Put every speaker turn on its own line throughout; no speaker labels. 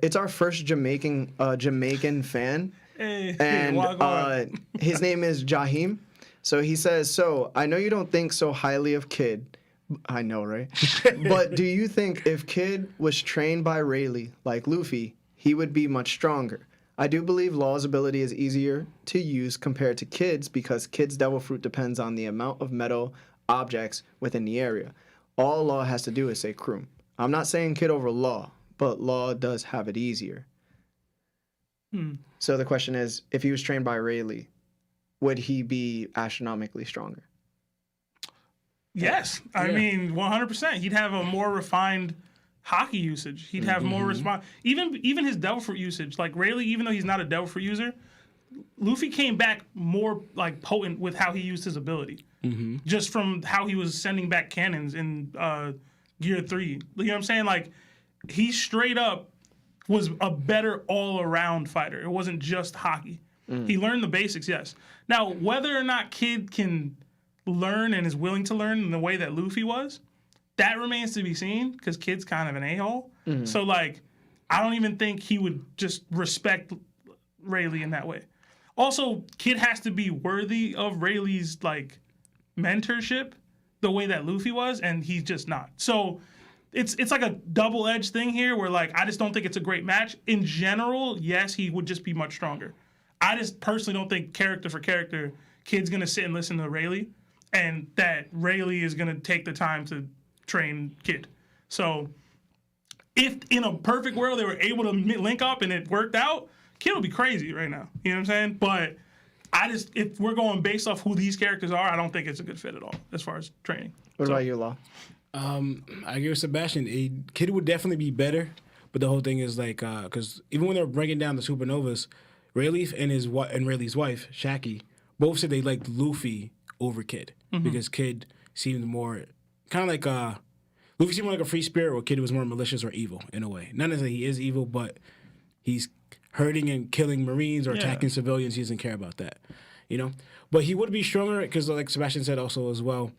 It's our first Jamaican fan,
Hey,
and his name is Jahim. So he says, "So I know you don't think so highly of Kid. I know, right? But do you think if Kid was trained by Rayleigh like Luffy, he would be much stronger? I do believe Law's ability is easier to use compared to Kid's because Kid's Devil Fruit depends on the amount of metal objects within the area. All Law has to do is say Kroom. I'm not saying Kid over Law, but Law does have it easier." So the question is, if he was trained by Rayleigh, would he be astronomically stronger?
Yes. I mean, 100%. He'd have a more refined hockey usage. He'd have more response. Even his Devil Fruit usage. Like, Rayleigh, even though he's not a Devil Fruit user, Luffy came back more, like, potent with how he used his ability. Just from how he was sending back cannons in Gear 3. You know what I'm saying? Like, he straight up was a better all-around fighter. It wasn't just hockey. He learned the basics, yes. Now, whether or not Kid can learn and is willing to learn in the way that Luffy was, that remains to be seen because Kid's kind of an a-hole. So, like, I don't even think he would just respect Rayleigh in that way. Also, Kid has to be worthy of Rayleigh's, like, mentorship the way that Luffy was, and he's just not. So it's like a double-edged thing here where, like, I just don't think it's a great match. In general, yes, he would just be much stronger. I just personally don't think character for character, Kid's going to sit and listen to Rayleigh, and that Rayleigh is going to take the time to train Kid. So if in a perfect world they were able to link up and it worked out, Kid would be crazy right now. You know what I'm saying? But if we're going based off who these characters are, I don't think it's a good fit at all as far as training.
What about you, Law?
I agree with Sebastian. Kid would definitely be better, but the whole thing is like, because even when they were breaking down the supernovas, Rayleigh and Rayleigh's wife, Shaki, both said they liked Luffy over Kid because Kid seemed more kind of like Luffy seemed more like a free spirit, where Kid was more malicious or evil in a way. Not necessarily he is evil, but he's hurting and killing Marines or attacking civilians. He doesn't care about that, you know. But he would be stronger because, like Sebastian said also as well,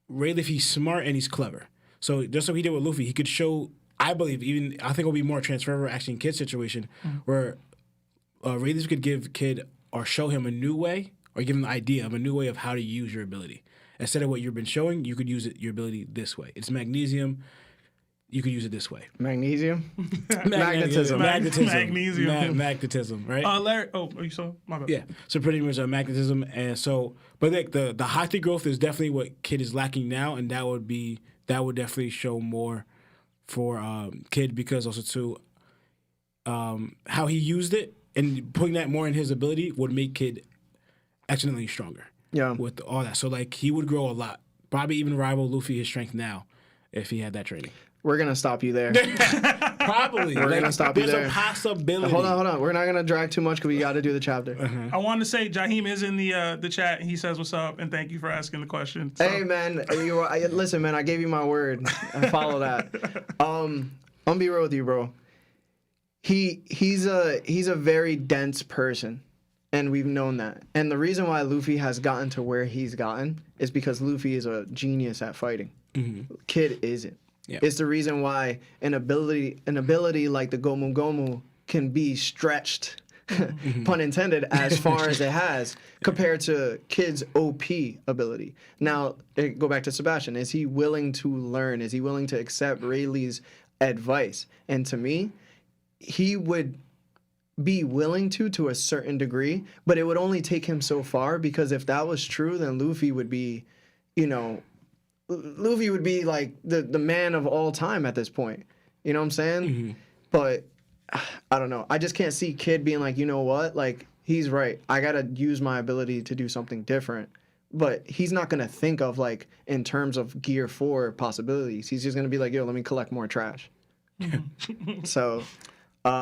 Rayleigh, he's smart and he's clever. So just like he did with Luffy, he could show. I believe I think it'll be more transferable actually in Kid's situation where Rayleigh could give Kid or show him a new way or give him the idea of a new way of how to use your ability. Instead of what you've been showing, you could use your ability this way. It's magnesium. You could use it this way.
Magnetism?
Magnetism.
Magnesium.
Magnetism, right?
Larry, are you so? My bad.
Yeah. So pretty much magnetism. And so, but like the hockey growth is definitely what Kid is lacking now, and that would definitely show more for Kid because also too how he used it and putting that more in his ability would make Kid exponentially stronger. Yeah. With all that. So like he would grow a lot. Probably even rival Luffy his strength now if he had that training.
We're going to stop you there.
Probably.
We're going to stop you there.
There's a possibility.
Hold on. We're not going to drag too much because we got to do the chapter.
I wanted to say Jahim is in the chat. He says what's up, and thank you for asking the question. So.
Hey, man. Listen, man, I gave you my word. I follow that. I'm going to be real with you, bro. He's a very dense person, and we've known that. And the reason why Luffy has gotten to where he's gotten is because Luffy is a genius at fighting. Kid isn't. Yeah. It's the reason why an ability like the Gomu Gomu can be stretched, pun intended, as far as it has compared to Kid's OP ability. Now, go back to Sebastian. Is he willing to learn? Is he willing to accept Rayleigh's advice? And to me, he would be willing to a certain degree, but it would only take him so far because if that was true, then Luffy would be, Luffy would be like the man of all time at this point. You know what I'm saying? But I don't know. I just can't see Kid being like, you know what? Like, he's right. I got to use my ability to do something different. But he's not going to think of, like, in terms of Gear 4 possibilities. He's just going to be like, yo, let me collect more trash. So